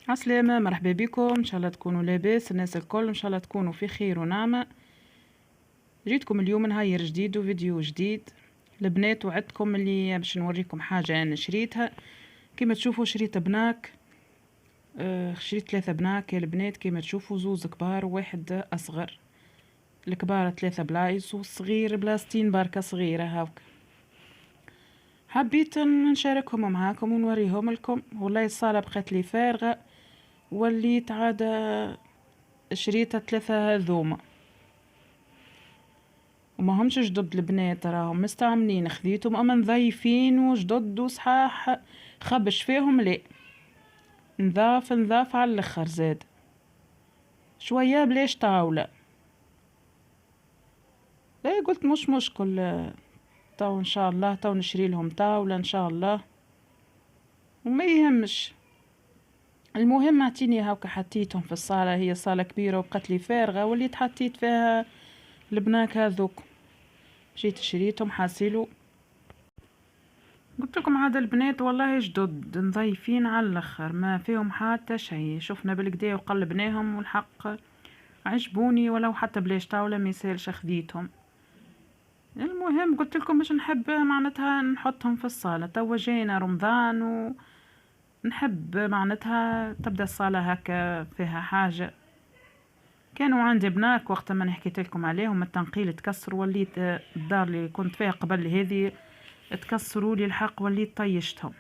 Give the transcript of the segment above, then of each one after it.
عسلامة، مرحبا بكم. ان شاء الله تكونوا لاباس الناس الكل، ان شاء الله تكونوا في خير ونعمة. جيتكم اليوم نهاير جديد وفيديو جديد. البنات وعدتكم اللي باش نوريكم حاجة انا شريتها. كما تشوفوا شريت بناك. شريت 3 بناك يا البنات، كما تشوفوا زوز كبار وواحد اصغر. الكبار 3 بلايص والصغير بلاستين باركة صغيرة هاوك. حبيت نشاركهم معاكم ونوريهم لكم. والله الصالة بقت لي فارغة، وليت عادة شريت 3 هذوما، وما همش جدد البنات، راهم مستعملين، خذيتهم اما نظيفين وجدد وصحاح، خبش فيهم لا نضاف على الاخر زاد شويه بلاش طاوله. لا قلت مش مشكل، تو ان شاء الله تو نشري لهم طاوله ان شاء الله وما يهمش. المهم اعطيني هاكا حطيتهم في الصاله، هي صاله كبيره وبقت لي فارغه وليت حطيت فيها البناك هذوك. مشيت شريتهم حاسيلو، قلت لكم هذا البنات والله جدد نظيفين على الاخر، ما فيهم حتى شيء. شفنا بالكدا وقلبناهم والحق عجبوني، ولو حتى بلاش طاوله ما يسالش خذيتهم. المهم قلت لكم باش نحب معناتها نحطهم في الصاله، توا جينا رمضان ونحب معناتها تبدا الصاله هكا فيها حاجه. كانوا عندي بناك وقت ما حكيت لكم عليهم التنقيل تكسر، وليت الدار اللي كنت فيها قبل هذه تكسروا لي الحق، وليت طيشتهم.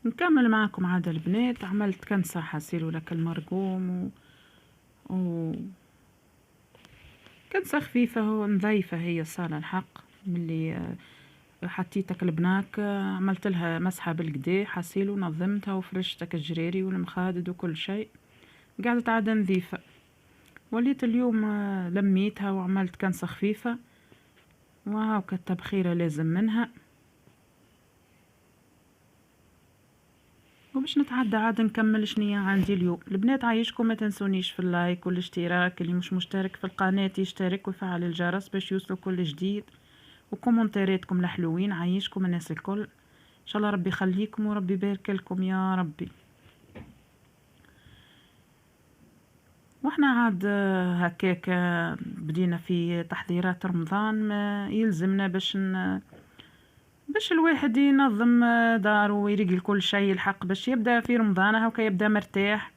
نكمل معكم عاد البنات. عملت كنسة حاسيلو لك المرقوم و كنسة خفيفة ونظيفة هي الصالة الحق. ملي حطيتك البناك عملت لها مسحة بالقدا حاسيلو، نظمتها وفرشتك الجريري والمخادد وكل شيء، قعدت عادة نظيفة. وليت اليوم لميتها وعملت كنسة خفيفة، وهاوك التبخيرة لازم منها. وباش نتعدى عاد نكمل شنية عندي اليوم. البنات عايشكم ما تنسونيش في اللايك والاشتراك، اللي مش مشترك في القناة يشترك ويفعل الجرس باش يوصلوا كل جديد، وكومنتاراتكم الحلوين. عايشكم الناس الكل، ان شاء الله ربي يخليكم وربي يبارك لكم يا ربي. واحنا عاد هكاك بدينا في تحضيرات رمضان، ما يلزمنا باش الواحد ينظم داره ويريقل كل شيء الحق باش يبدا في رمضان هكا يبدا مرتاح،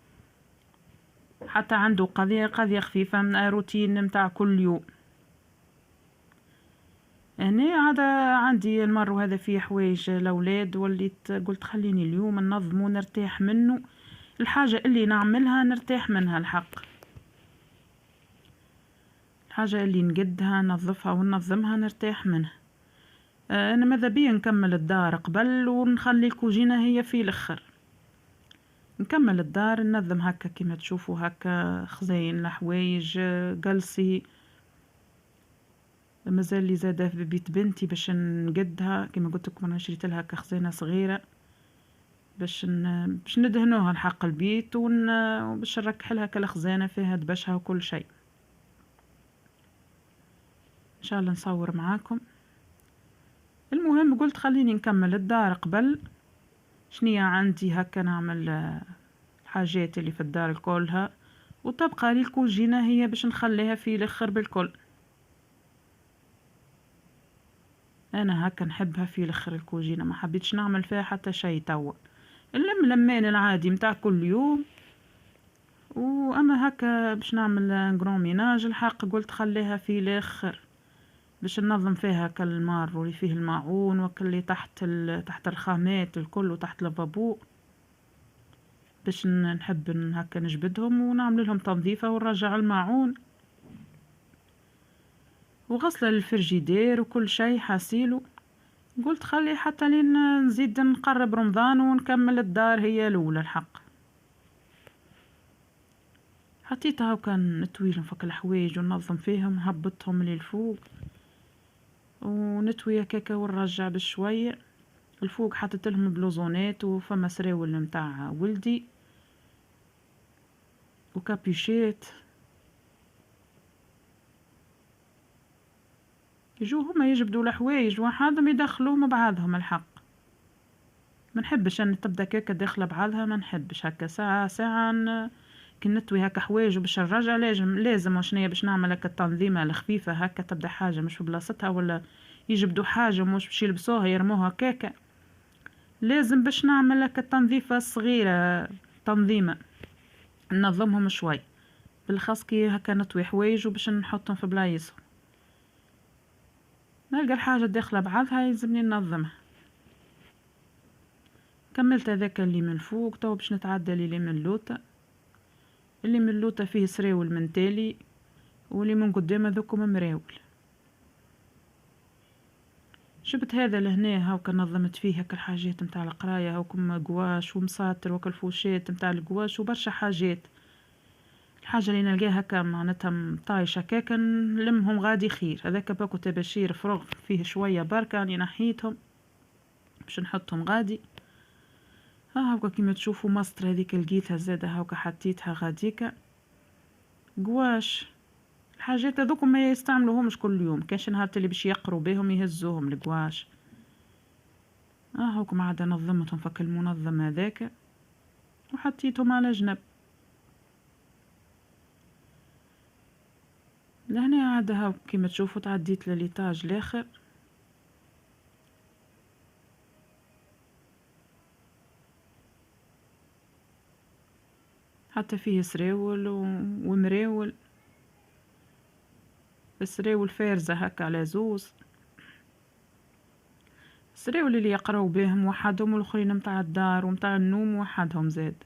حتى عنده قضية خفيفة من روتين متاع كل يوم. هنا عادة عندي المرو هذا فيه حوايج الأولاد، وليت قلت خليني اليوم ننظم ونرتاح منه، الحاجة اللي نعملها نرتاح منها الحق، الحاجة اللي نقدها ننظفها وننظمها نرتاح منها. أنا ماذا بيا نكمل الدار قبل ونخلي الكوجينة هي في الأخر. نكمل الدار ننظم هكا كما تشوفوا هكا خزين الحوايج قلسي. مازال لي زاده في بيت بنتي باش نقدها، كما قلت لكم انا شريت لها كخزينه صغيره باش ندهنوها الحق البيت وباش نركح لها كالخزانه فيها دبشها وكل شيء. ان شاء الله نصور معاكم. المهم قلت خليني نكمل الدار قبل شنية عندي هكا نعمل الحاجات اللي في الدار كلها، وتبقى لي الكوجينه هي باش نخليها في الاخر بالكل. انا هكا نحبها في الاخر الكوجينه، ما حبيتش نعمل فيها حتى شيء توا. اللمان العادي متاع كل يوم، واما هكا باش نعمل غران ميناج الحق قلت خليها في الاخر باش ننظم فيها كالمار واللي فيه الماعون وكاللي تحت الخامات الكل وتحت لافابو، باش نحب هكا نجبدهم ونعمل لهم تنظيفه ونرجع الماعون وغسله للفريجيدير وكل شيء حاسيلو. قلت خلي حتى لين نزيد نقرب رمضان ونكمل الدار هي الاولى الحق. حطيتها وكان نتوي نفك الحوايج وننظم فيهم، هبطهم للفوق ونتوي هكاكا ونرجع بشويه الفوق. حطيت لهم بلوزونات وفما سراول متاع ولدي وكابيشيت، يجو هما يجبدوا الحوايج وحدهم يدخلوهم بعضهم الحق. ما نحبش ان تبدا كيكه داخله بعضها، ما نحبش هكا ساعه ساعه كي نتوي هكا حوايج وباش نرجع لازم وشنيا باش نعمل هكا التنظيمه الخفيفه هكا، تبدا حاجه مش في بلاصتها ولا يجبدوا حاجه مش باش يلبسوها يرموها كيكه، لازم باش نعمل هكا التنظيفه الصغيره، تنظيمه ننظمهم شوي، بالخاص كي هكا نطوي حوايج وباش نحطهم في بلايصهم، نلقى الحاجه داخله بعضها يلزمني ننظمها. كملت هذاك اللي من فوق، تو باش نتعدى اللي من اللوطه. اللي من اللوطه فيه سراول من تالي، واللي من قدام هذوكم مراول. جبت هذا لهنا هاوكا نظمت فيه هكا الحاجات متاع القرايه، هاوكم قواش ومساطر وكالفوشات متاع القواش وبرشا حاجات. الحاجه اللي نلقاها هكا معناتها طايشه كاكا نلمهم غادي خير. هذاك باكو تباشير فرغ فيه شويه بركه اللي نحيتهم باش نحطهم غادي. هاوكا كيما تشوفوا مسطر هذيك لقيتها زاده هاوكا حطيتها غاديكا. قواش الحاجات هذوك ما يستعملوهمش كل يوم، كاش نهار اللي باش يقروا بهم يهزوهم القواش. هاكم عاد نظمتهم فك المنظم هذاك وحطيتهم على جنب. لهنا عاد هاو كيما تشوفوا تعديت لليطاج الاخر. حتى فيه سراول ومراول، السراول فارزة هكا على زوز، السراول اللي يقراو بهم وحدهم والاخرين متاع الدار ومتاع النوم وحدهم زاد.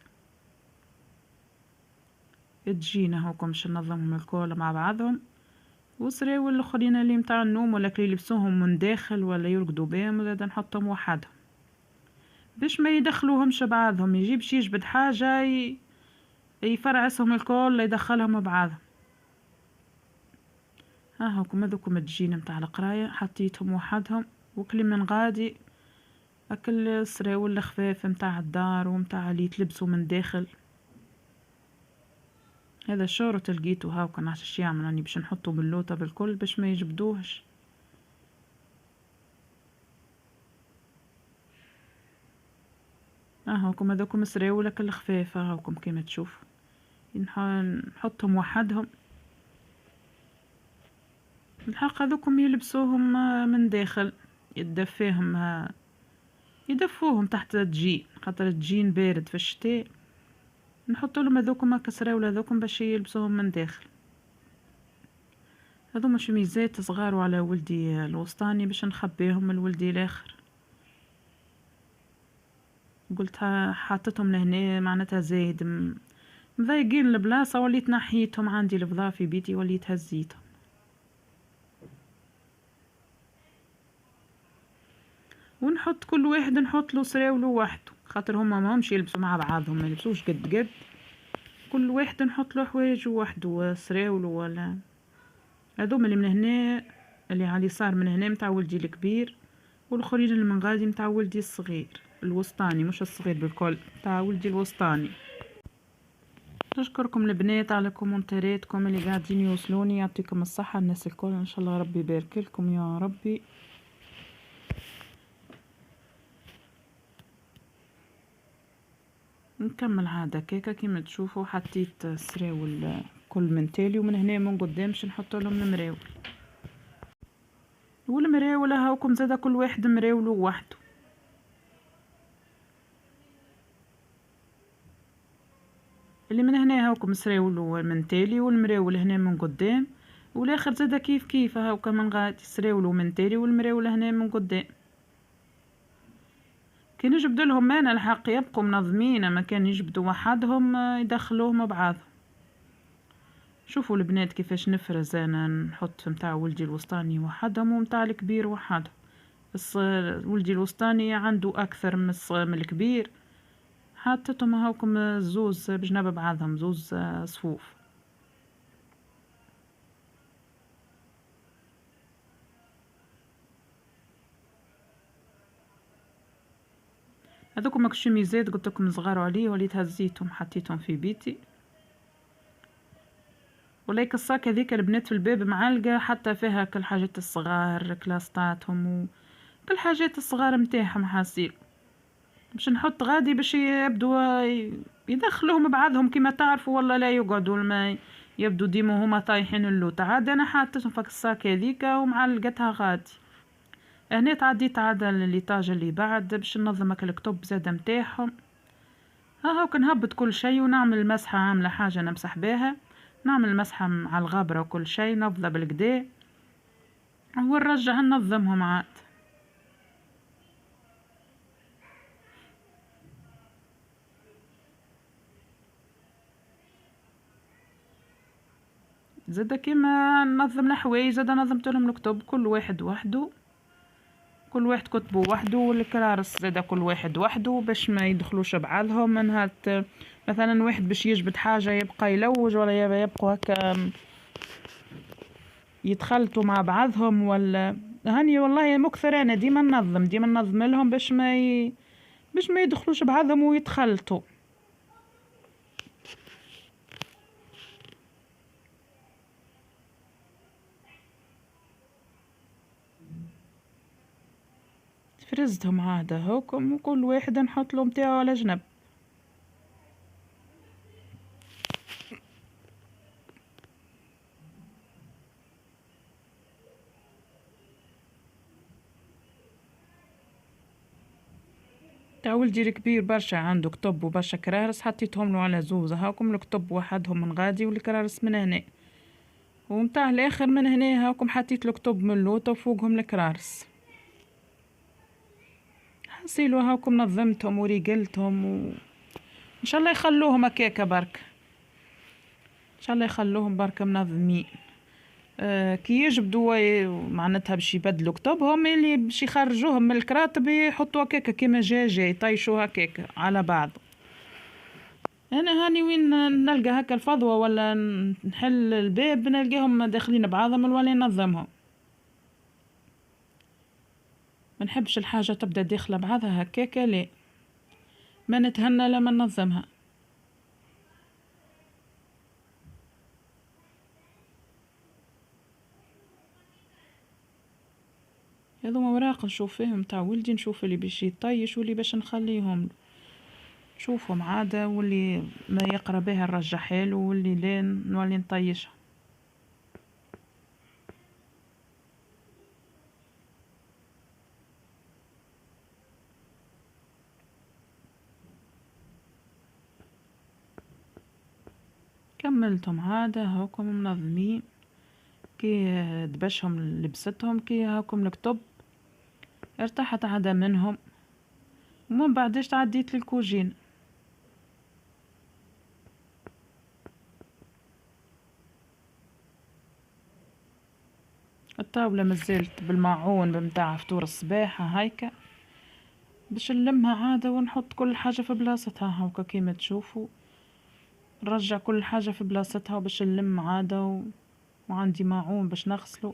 تجينا هاكم باش ننظمهم الكل مع بعضهم، وسراول الاخرين اللي متاع النوم ولا اللي يلبسوهم من داخل ولا يرقدوا بهم زاد نحطهم وحدهم باش ما يدخلوهمش بعضهم، يجيبش يجبد حاجة يفرعسهم الكل يدخلهم بعضهم. هاكم هذوكم الجين متاع القرايه حطيتهم وحدهم، وكل من غادي اكل السراول الخفاف متاع الدار ومتاع اللي يتلبسوا من داخل. هذا شورت لقيته هاكا نعرفش يعمل راني باش نحطه باللوطه بالكل باش ما يجبدوهش. هاكم هذوكم السراول الخفاف هاكم كيما تشوفوا نحطهم وحدهم. الحق هذوكم يلبسوهم من داخل يدفوهم تحت الجين، خاطر الجين بارد في الشتاء، نحط لهم هذوكم هكا سراول هذوكم باش يلبسوهم من داخل. هذوما شميزات صغار على ولدي الوسطاني باش نخبيهم لولدي الاخر، قلت حاطتهم لهنا معناتها زايد مضايقين البلاصه، وليت نحيتهم عندي الفضاء في بيتي وليت هزيتهم. ونحط كل واحد نحط له سراوله وحده، خاطر هما ما همش يلبسوا مع بعضهم، ما يلبسوش قد قد، كل واحد نحط له حوايج وحده وسراوله. ولا هذوما اللي من هنا اللي على اليسار من هنا متاع ولدي الكبير، والاخرين اللي من غادي متاع ولدي الصغير الوسطاني، مش الصغير بالكل، متاع ولدي الوسطاني. نشكركم البنات على كومنتاراتكم اللي قاعدين يوصلوني، يعطيكم الصحة الناس الكل ان شاء الله، ربي يبارك لكم يا ربي. نكمل عادة كيكه كيما تشوفوا حطيت السراول كل من تالي، ومن هنا من قدام باش نحط لهم المراول، والمراول هاكم زاده كل واحد مراوله وحده. اللي من هنا هاكم سراول من تالي والمراول هنا من قدام، والاخر زاده كيف كيف هاكم من غادي سراول من تالي والمراول هنا من قدام. كي نجبد لهم انا الحق يبقوا منظمين، ما كان يجبدوا وحدهم يدخلوهم بعضهم. شوفوا البنات كيفاش نفرز انا، نحط متاع ولدي الوسطاني وحدهم ومتاع الكبير وحدهم. ولدي الوسطاني عنده اكثر من الكبير، حطيتهم هاكم زوز بجنب بعضهم، زوز صفوف. هذوكم الشميزات قلت لكم صغار عليه وليت هزيتهم حطيتهم في بيتي. وليك الصاك هذيك البنات في الباب معلقه حتى فيها كل حاجات الصغار كلاستاتهم وكل حاجات الصغار متاعهم حاسين. باش نحط غادي باش يبدو يدخلوهم بعضهم كما تعرفوا، ولا لا يقعدوا ما يبدو ديما هما طايحين اللوطة. عاد انا حاطتهم فك الصاك هذيكا ومعلقتها غادي. هنا تعديت عاد لليطاج اللي بعد باش ننظم الكتب زاده متاعهم. هاو كنهبط كل شيء ونعمل مسحة، عاملة حاجة نمسح بها، نعمل مسحة على الغابرة وكل شيء نفضى بالكدا ونرجع ننظمهم عاد. زادا كيما ننظم الحوايج زادا نظمت لهم الكتب كل واحد وحده، كل واحد كتبه وحده، والكرارس زادا كل واحد وحده باش ما يدخلوش بعضهم. من هات مثلا واحد باش يجبد حاجة يبقى يلوج ولا يبقوا هكا يتخلطوا مع بعضهم. ولا هاني والله مكثر انا ديما ننظم لهم باش ما يدخلوش بعضهم ويتخلطوا. فرزتهم عاد هوكم وكل واحد نحط له متاعه على جنب. تا ولدي الكبير برشا عنده كتب وبرشا كرارس، حطيتهم له على زوز هاكم، الكتب وحدهم من غادي والكرارس من هنا، ومتاع الاخر من هنا هاكم حطيت الكتب من اللوطة وفوقهم الكرارس. حصيلوا هاكم نظمتهم وريقلتهم ان شاء الله يخلوهم هكاكا برك، ان شاء الله يخلوهم برك منظمين. كي يجبدوا معناتها باش يبدلوا كتبهم اللي باش يخرجوهم من الكراتب يحطوا هكاكا كيما جاي يطيشوا هكاكا على بعض. انا هاني وين نلقى هكا الفضوة ولا نحل الباب نلقاهم داخلين بعضهم ولا ننظمهم. ما نحبش الحاجة تبدا داخلة بعضها هكاكا، لا ما نتهنى لما ننظمها. هذوما وراق نشوف فيهم تاع ولدي، نشوف اللي باش يطيش واللي باش نخليهم نشوفهم عادة، واللي ما يقرا بها نرجع حاله واللي لا نولي نطيشها. كملتهم عادة هاكم منظمين، كي دبشهم لبستهم كي هاكم الكتب ارتحت عادة منهم، ومن بعدش تعديت للكوجين. الطاولة مازالت بالماعون بمتاع فطور الصباح هايكا باش نلمها عادة ونحط كل حاجة في بلاصتها هاكا كيما تشوفوا، نرجع كل حاجة في بلاصتها باش نلم عادة وعندي ماعون باش نغسله.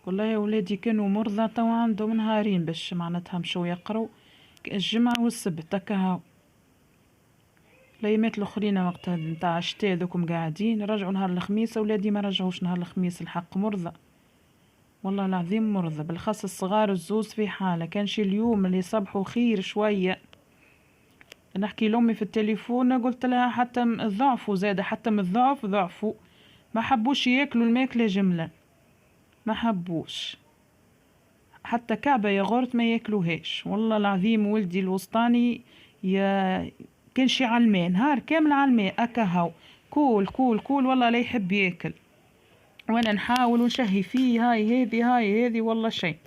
والله يا ولادي كانوا مرضى توا عندهم نهارين باش معناتها مشوا يقروا، الجمعة والسبت هكا. الايامات الاخرين وقت نتاع الشتاء ذوكم قاعدين رجعوا نهار الخميس، اولادي ما رجعوش نهار الخميس، الحق مرضى والله العظيم مرضى، بالخاص الصغار الزوز في حالة. كان شي اليوم اللي صبحوا خير شوية، نحكي لأمي في التليفون قلت لها حتى ضعفوا زادة، حتى من الضعف ضعفوا، ما حبوش ياكلوا الماكلة جملة، ما حبوش حتى كعبة ياغورت ما ياكلوهاش. والله العظيم ولدي الوسطاني يا كان شي علمان نهار كامل علمان اكهو كول كول كول والله لا يحب ياكل، وانا نحاول ونشهي فيه هاي هذه والله شيء.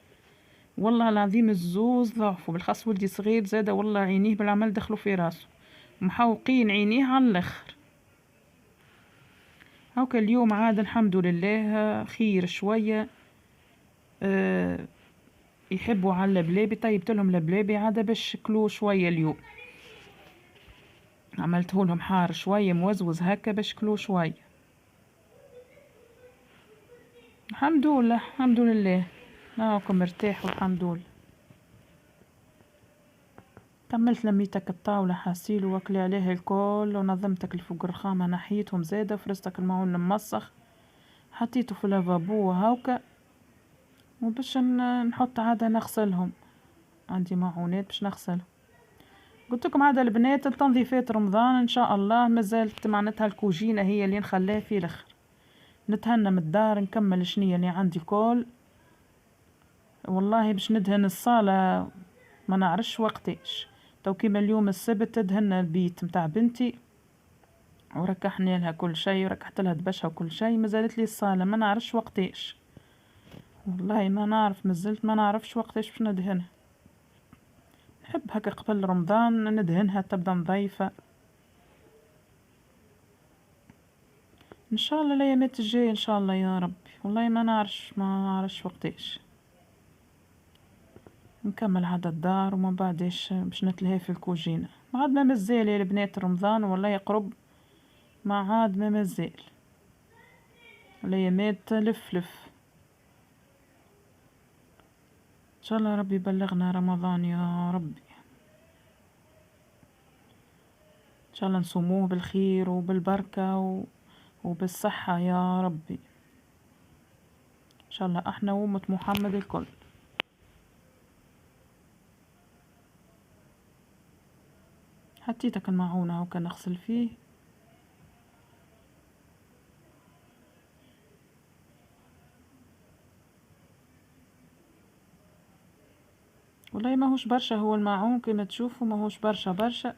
والله العظيم الزوز ضعفوا، بالخاص ولدي صغير زاده والله عينيه بالعمل دخلوا في راسه، محوقين عينيه على الاخر. هاكا اليوم عاد الحمد لله خير شوية. يحبوا على اللبلابي، طيبت لهم لبلابي عادة باش كلوا شوية اليوم، عملته لهم حار شوية موزوز هكا باش كلوا شوية. الحمد لله الحمد لله هاكم مرتاح والحمد لله. كملت لميتك الطاولة حاسيل واكلي عليها الكل، ونظمتك الفوق الرخامة نحيتهم زادة، فرستك المعون المسخ حطيته في اللافابو هاوكا، وباش نحط عادة نغسلهم، عندي معونات باش نغسلهم. قلت لكم عادة البنات التنظيفات رمضان ان شاء الله مازالت معناتها الكوجينة هي اللي نخليها في الاخر، نتهنى من الدار نكمل شنية اللي عندي كل، والله باش ندهن الصالة ما نعرفش وقتاش، تو كيما اليوم السبت دهنا البيت متاع بنتي وركحنا لها كل شيء وركحت لها دبشها وكل شيء، مازالت لي الصالة ما نعرفش وقتاش، والله ما نعرف مازلت ما نعرفش وقتاش باش ندهنها. نحب هكا قبل رمضان ندهنها تبدا نظيفة ان شاء الله الايامات الجاية ان شاء الله يا ربي، والله ما نعرفش وقتاش نكمل هذا الدار وما بعدش باش نتلهي في الكوجينة، ما عاد ما مازال يا البنات رمضان والله يقرب، ما عاد ما مازال الايامات لف لف، ان شاء الله ربي يبلغنا رمضان يا ربي، ان شاء الله نصوموه بالخير وبالبركة وبالصحة يا ربي، ان شاء الله احنا وأمة محمد الكل. حطيتك المعونة وكان نغسل فيه، والله ماهوش برشا هو الماعون كما تشوفوا ماهوش برشا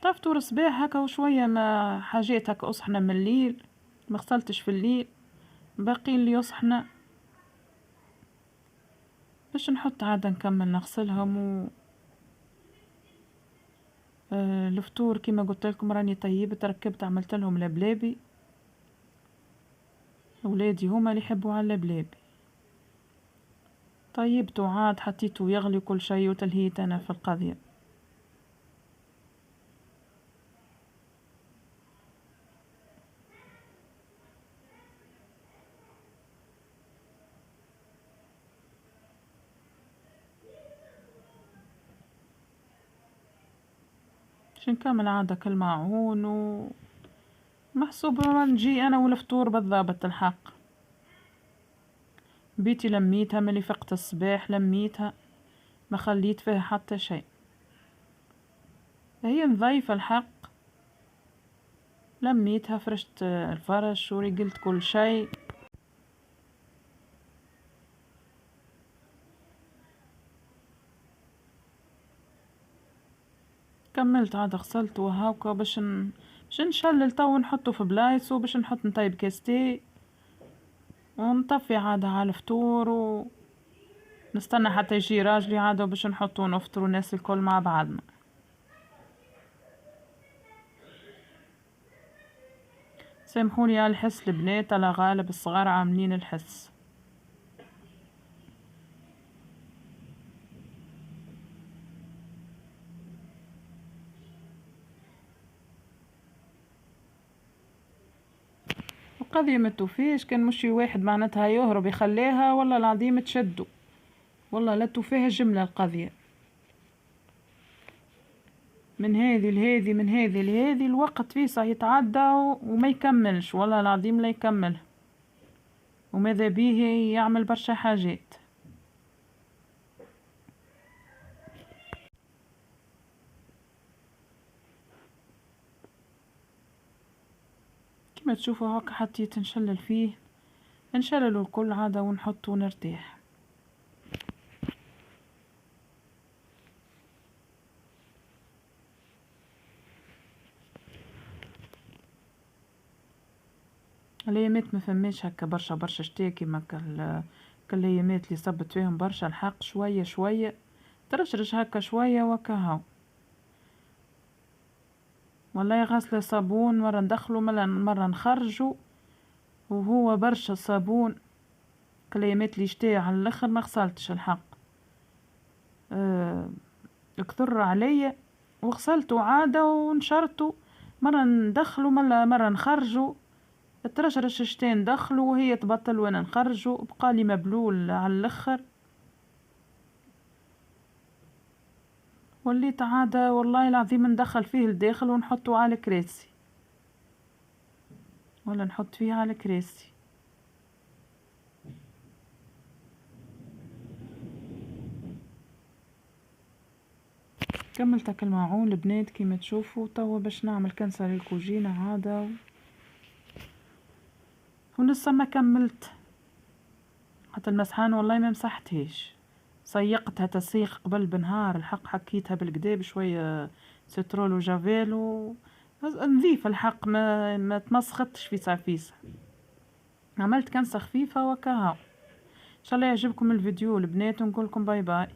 طفتو صباح هكا وشوية ما حاجات هكا أصحنا من الليل، ما غسلتش في الليل باقي اللي يصحنا باش نحط عادة نكمل نغسلهم الفطور كما قلت لكم راني طيبت ركبت عملت لهم لبلابي، اولادي هما اللي يحبوا على اللبلابي، طيبت وعاد حطيته يغلي كل شيء وتلهيت انا في القضية. باش نكمل عادة كل معون ومحسوب نجي انا والفطور بالضبط الحق، بيتي لميتها ملي فقت الصباح لميتها ما خليت فيها حتى شيء، هي نظيفة الحق، لميتها فرشت الفرش ورجلت كل شيء، كملت عاد غسلت وهاكا باش نشلل تو نحطه في بلايصو باش نحط نطيب كاستي ونطفي عادة على الفطور ونستنى حتى يجي راجلي عادة باش نحطو ونفطرو الناس الكل مع بعضنا. سامحوني على الحس البنات على غالب الصغار عاملين الحس. القضية ما توفيش، كان مشي واحد معناتها يهرب يخليها والله العظيم تشدو، والله لا توفيها جملة القضية، من هذه لهذه من هذه لهذه الوقت فيه يتعدى وما يكملش، والله العظيم لا يكمل، وماذا بيه يعمل برشا حاجات. كما تشوفوا هكا حطيت نشلل فيه، نشللو الكل عادة ونحطه ونرتاح. الايامات ما فماش هكا برشا شتاء كيما كالايامات اللي صبت فيهم برشا الحق، شوية ترشرش هكا شوية وكا هاو، والله غاسلة صابون مرة ندخلو مرة نخرجو، وهو برشا صابون كالايامات اللي شتاء على الاخر ما غسلتش الحق، اكثر عليا وغسلته عادة ونشرته، مرة ندخلو مرة نخرجو، ترشرش شتاء ندخلو وهي تبطل وانا نخرجو، بقالي مبلول على الاخر، وليت عادة والله العظيم ندخل فيه الداخل ونحطه على كراسي، ولا نحط فيه على كراسي. كملت هاك الماعون البنات كيما تشوفوا. توا باش نعمل كنسة للكوجينة عادة ولسه ما كملت حتى المسحان والله ما مسحتهاش. سيقتها تسيق قبل بنهار الحق، حكيتها بالكدا بشوية سترول وجافيل نظيفة الحق، ما تمسختش في سافيسة. عملت كنسة خفيفة وكاهو. ان شاء الله يعجبكم الفيديو البنات ونقولكم باي باي.